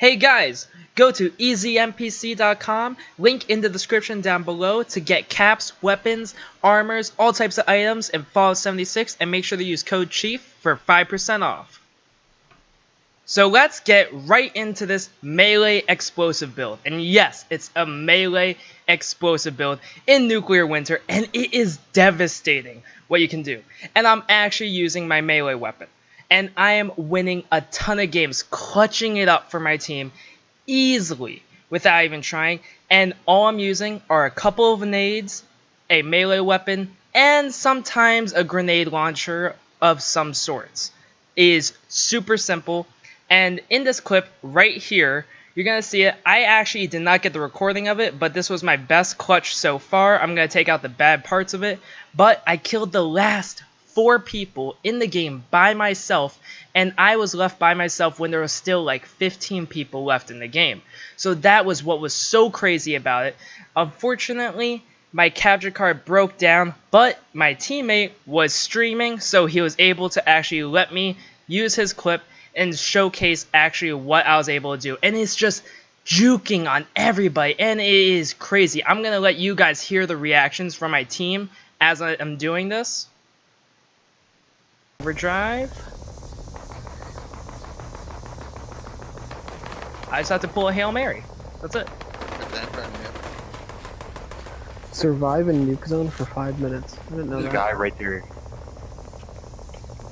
Hey guys, go to easynpc.com, link in the description down below to get caps, weapons, armors, all types of items in Fallout 76, and make sure to use code CHIEF for 5% off. So let's get right into this melee explosive build. And yes, it's a melee explosive build in Nuclear Winter, and it is devastating what you can do. And I'm actually using my melee weapon. And I am winning a ton of games, clutching it up for my team easily without even trying. And all I'm using are a couple of nades, a melee weapon, and sometimes a grenade launcher of some sorts. It is super simple. And in this clip right here, you're going to see it. I actually did not get the recording of it, but this was my best clutch so far. I'm going to take out the bad parts of it. But I killed the last 4 people in the game by myself, and I was left by myself when there was still like 15 people left in the game. So that was what was so crazy about it. Unfortunately, my capture card broke down, but my teammate was streaming, so he was able to actually let me use his clip and showcase actually what I was able to do. And it's just juking on everybody, and it is crazy. I'm going to let you guys hear the reactions from my team as I am doing this. Overdrive. I just have to pull a Hail Mary. That's it. Survive in nuke zone for 5 minutes. I didn't know There's that. a guy right there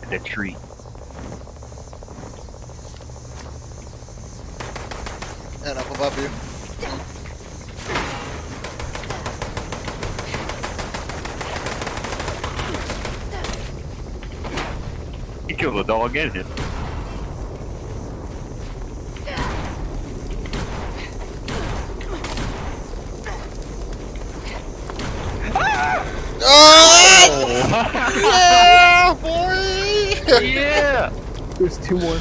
in that tree. And up above you. He killed a dog and him. Yeah, boy! Yeah! There's 2 more.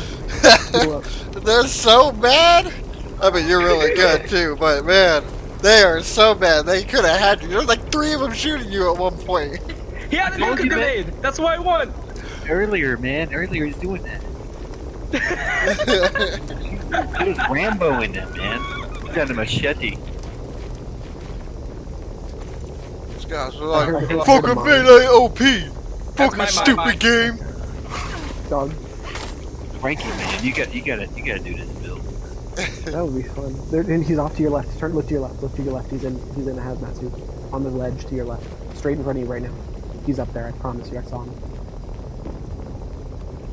2 up. They're so bad! I mean, you're really good too, but man, they are so bad. They could have had you. There's like 3 of them shooting you at one point. He had a nuke grenade! That's why I won! Earlier, man. Earlier he's doing that. He was Rambo in them, man. He got a machete. These guys are I like, heard fucking mine. melee OP! my Fucking stupid game! Dog. Frankie, man, you gotta do this build. That would be fun. And he's off to your left. Look to your left. Look to your left. He's in a hazmat suit. On the ledge to your left. Straight in front of you right now. He's up there, I promise you. I saw him.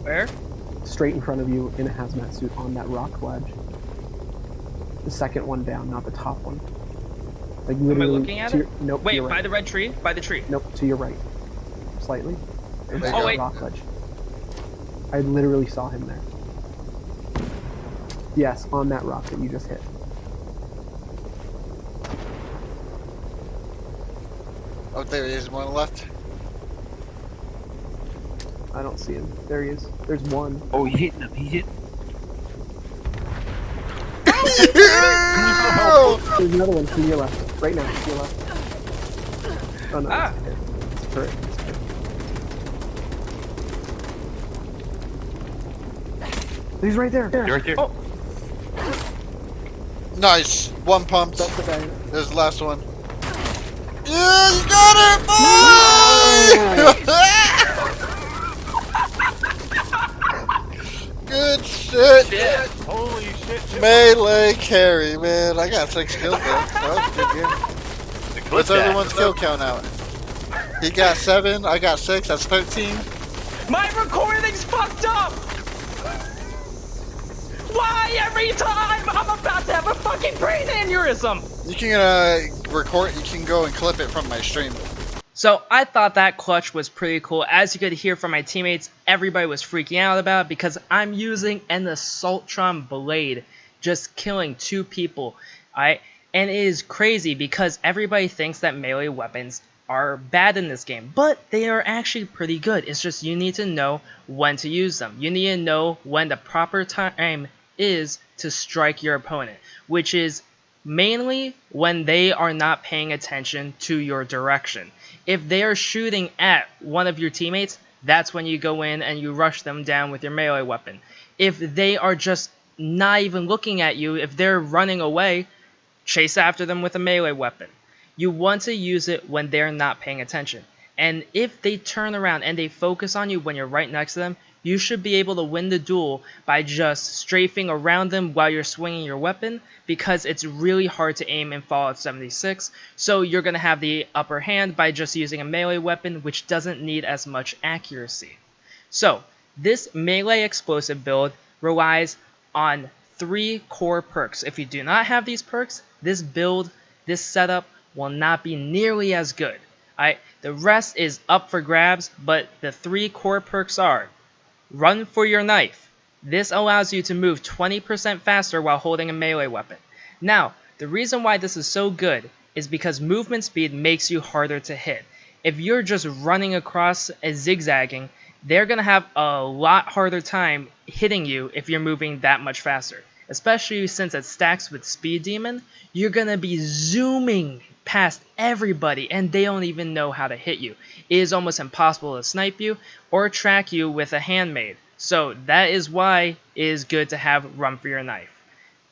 Where? Straight in front of you in a hazmat suit on that rock ledge. The second one down, not the top one. Like Am I literally looking at to it? your, nope, to Wait, your by right. the red tree? By the tree. Nope, to your right. Slightly. Oh, That wait. rock ledge. I literally saw him there. Yes, on that rock that you just hit. Oh, there he is, one left. I don't see him. There he is. There's one. Oh, he's hitting him. He's hitting. There's another one to your left. Right now, to your left. Oh no, Ah. it's turret. It's turret. He's right there. You're right there. Oh. Nice! One pumped. That's the guy. There's the last one. Yeah, you got it, boy! Good shit! Holy shit. Melee carry, man. I got 6 kills there. That was a good game. What's everyone's kill count out? He got 7, I got 6, that's 13. My recording's fucked up! Why every time I'm about to have a fucking brain aneurysm? You can record, you can go and clip it from my stream. So I thought that clutch was pretty cool. As you could hear from my teammates, everybody was freaking out about it because I'm using an Assaultron blade, just killing 2 people. Alright, and it is crazy because everybody thinks that melee weapons are bad in this game, but they are actually pretty good. It's just you need to know when to use them. You need to know when the proper time is to strike your opponent, which is mainly when they are not paying attention to your direction. If they are shooting at one of your teammates, that's when you go in and you rush them down with your melee weapon. If they are just not even looking at you, if they're running away, chase after them with a melee weapon. You want to use it when they're not paying attention. And if they turn around and they focus on you when you're right next to them, you should be able to win the duel by just strafing around them while you're swinging your weapon, because it's really hard to aim in Fallout 76, so you're going to have the upper hand by just using a melee weapon, which doesn't need as much accuracy. So, this melee explosive build relies on 3 core perks. If you do not have these perks, this build, this setup, will not be nearly as good. The rest is up for grabs, but the 3 core perks are: Run for your knife. This allows you to move 20% faster while holding a melee weapon. Now, the reason why this is so good is because movement speed makes you harder to hit. If you're just running across and zigzagging, they're going to have a lot harder time hitting you if you're moving that much faster. Especially since it stacks with Speed Demon, you're going to be zooming past everybody and they don't even know how to hit you. It is almost impossible to snipe you or track you with a handmade. So that is why it is good to have Run for your knife.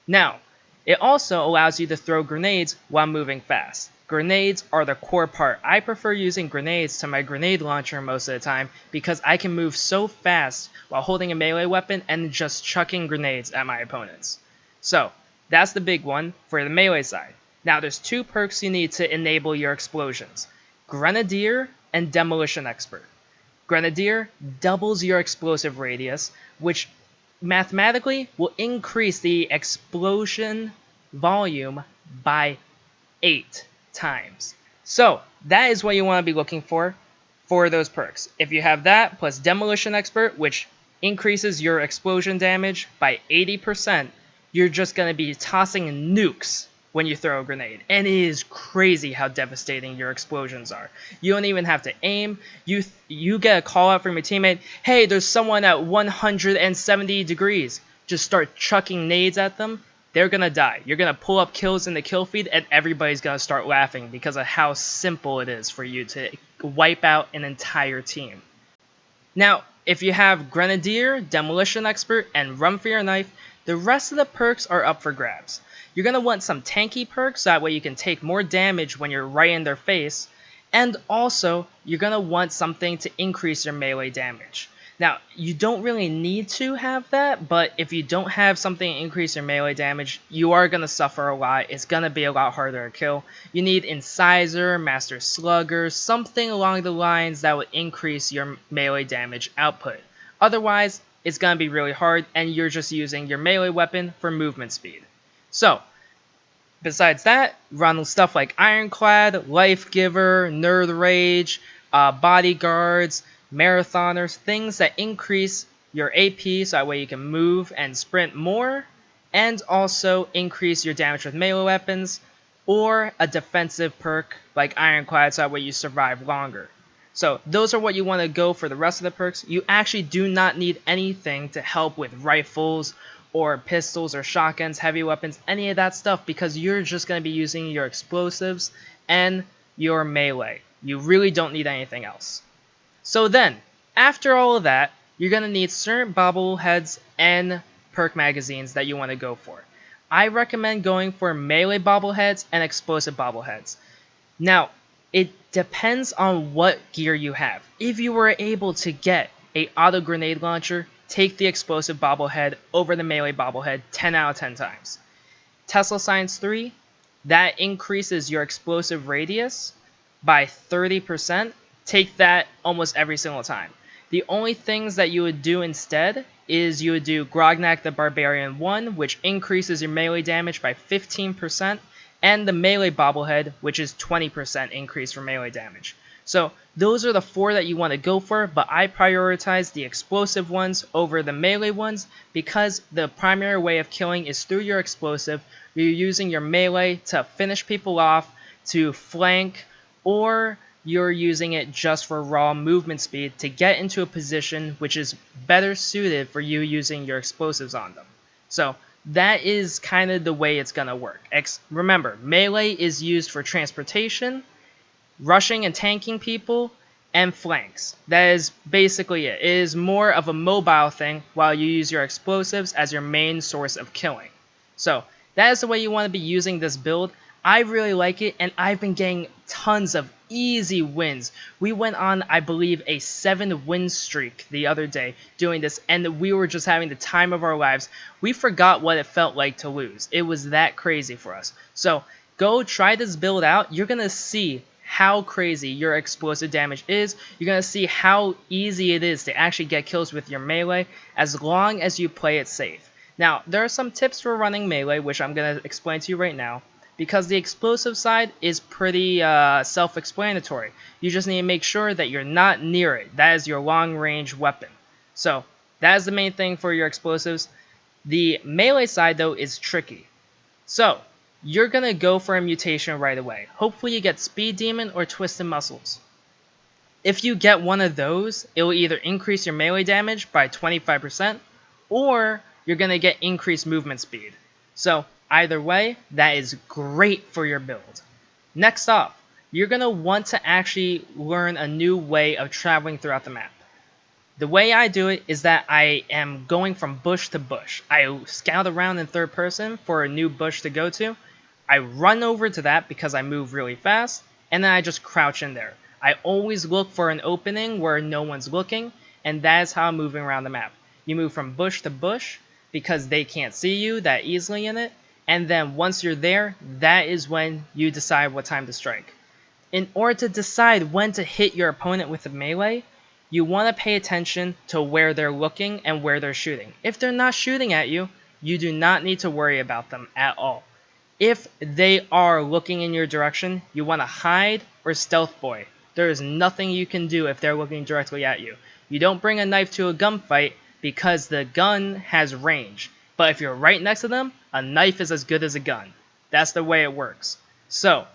Now, it also allows you to throw grenades while moving fast. Grenades are the core part. I prefer using grenades to my grenade launcher most of the time because I can move so fast while holding a melee weapon and just chucking grenades at my opponents. So, that's the big one for the melee side. Now there's 2 perks you need to enable your explosions: Grenadier and Demolition Expert. Grenadier doubles your explosive radius, which mathematically will increase the explosion volume by 8 times. So that is what you want to be looking for those perks. If you have that plus Demolition Expert, which increases your explosion damage by 80%, you're just going to be tossing nukes when you throw a grenade. And it is crazy how devastating your explosions are. You don't even have to aim. You get a call out from your teammate, hey, there's someone at 170 degrees. Just start chucking nades at them. They're going to die. You're going to pull up kills in the kill feed and everybody's going to start laughing because of how simple it is for you to wipe out an entire team. Now, if you have Grenadier, Demolition Expert, and Run for your knife, the rest of the perks are up for grabs. You're going to want some tanky perks, so that way you can take more damage when you're right in their face. And also, you're going to want something to increase your melee damage. Now, you don't really need to have that, but if you don't have something to increase your melee damage, you are going to suffer a lot. It's going to be a lot harder to kill. You need Incisor, Master Slugger, something along the lines that would increase your melee damage output. Otherwise, it's going to be really hard, and you're just using your melee weapon for movement speed. So, besides that, run stuff like Ironclad, Life Giver, Nerd Rage, Bodyguards, Marathoners, things that increase your AP so that way you can move and sprint more, and also increase your damage with melee weapons, or a defensive perk like Ironclad so that way you survive longer. So those are what you want to go for the rest of the perks. You actually do not need anything to help with rifles or pistols or shotguns, heavy weapons, any of that stuff, because you're just going to be using your explosives and your melee. You really don't need anything else. So then, after all of that, you're going to need certain bobbleheads and perk magazines that you want to go for. I recommend going for melee bobbleheads and explosive bobbleheads. Now, it depends on what gear you have. If you were able to get an auto grenade launcher, take the explosive bobblehead over the melee bobblehead 10 out of 10 times. Tesla Science 3, that increases your explosive radius by 30%. Take that almost every single time. The only things that you would do instead is you would do Grognak the Barbarian 1, which increases your melee damage by 15%, and the melee bobblehead, which is 20% increase for melee damage. So those are the 4 that you want to go for, but I prioritize the explosive ones over the melee ones because the primary way of killing is through your explosive. You're using your melee to finish people off, to flank, or you're using it just for raw movement speed to get into a position which is better suited for you using your explosives on them. So that is kind of the way it's going to work. Remember, melee is used for transportation, rushing and tanking people, and flanks. That is basically it. It is more of a mobile thing while you use your explosives as your main source of killing. So that is the way you want to be using this build. I really like it, and I've been getting tons of easy wins. We went on, I believe, a 7-win streak the other day doing this, and we were just having the time of our lives. We forgot what it felt like to lose. It was that crazy for us. So go try this build out. You're going to see how crazy your explosive damage is. You're going to see how easy it is to actually get kills with your melee as long as you play it safe. Now, there are some tips for running melee, which I'm going to explain to you right now, because the explosive side is pretty self-explanatory. You just need to make sure that you're not near it. That is your long-range weapon. So that is the main thing for your explosives. The melee side, though, is tricky. So you're going to go for a mutation right away. Hopefully you get Speed Demon or Twisted Muscles. If you get one of those, it will either increase your melee damage by 25%, or you're going to get increased movement speed. So either way, that is great for your build. Next off, you're going to want to actually learn a new way of traveling throughout the map. The way I do it is that I am going from bush to bush. I scout around in third person for a new bush to go to. I run over to that because I move really fast, and then I just crouch in there. I always look for an opening where no one's looking, and that is how I'm moving around the map. You move from bush to bush because they can't see you that easily in it, and then once you're there, that is when you decide what time to strike. In order to decide when to hit your opponent with a melee, you want to pay attention to where they're looking and where they're shooting. If they're not shooting at you, you do not need to worry about them at all. If they are looking in your direction, you want to hide or stealth boy. There is nothing you can do if they're looking directly at you. You don't bring a knife to a gunfight because the gun has range. But if you're right next to them, a knife is as good as a gun. That's the way it works. So,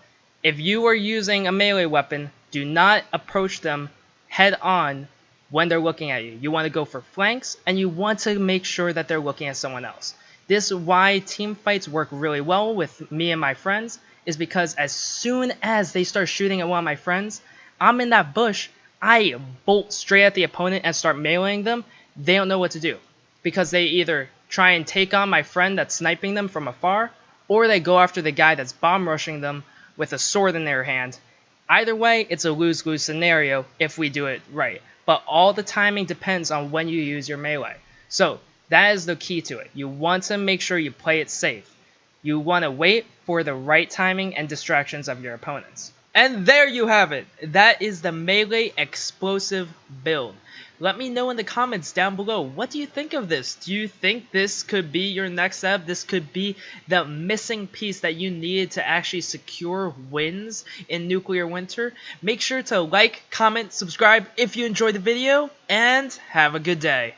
if you are using a melee weapon, do not approach them head on when they're looking at you. You want to go for flanks, and you want to make sure that they're looking at someone else. This is why team fights work really well with me and my friends, is because as soon as they start shooting at one of my friends, I'm in that bush, I bolt straight at the opponent and start meleeing them. They don't know what to do, because they either try and take on my friend that's sniping them from afar, or they go after the guy that's bomb rushing them with a sword in their hand. Either way, it's a lose-lose scenario if we do it right. But all the timing depends on when you use your melee. So that is the key to it. You want to make sure you play it safe. You want to wait for the right timing and distractions of your opponents. And there you have it. That is the melee explosive build. Let me know in the comments down below, what do you think of this? Do you think this could be your next step? This could be the missing piece that you needed to actually secure wins in Nuclear Winter? Make sure to like, comment, subscribe if you enjoyed the video, and have a good day.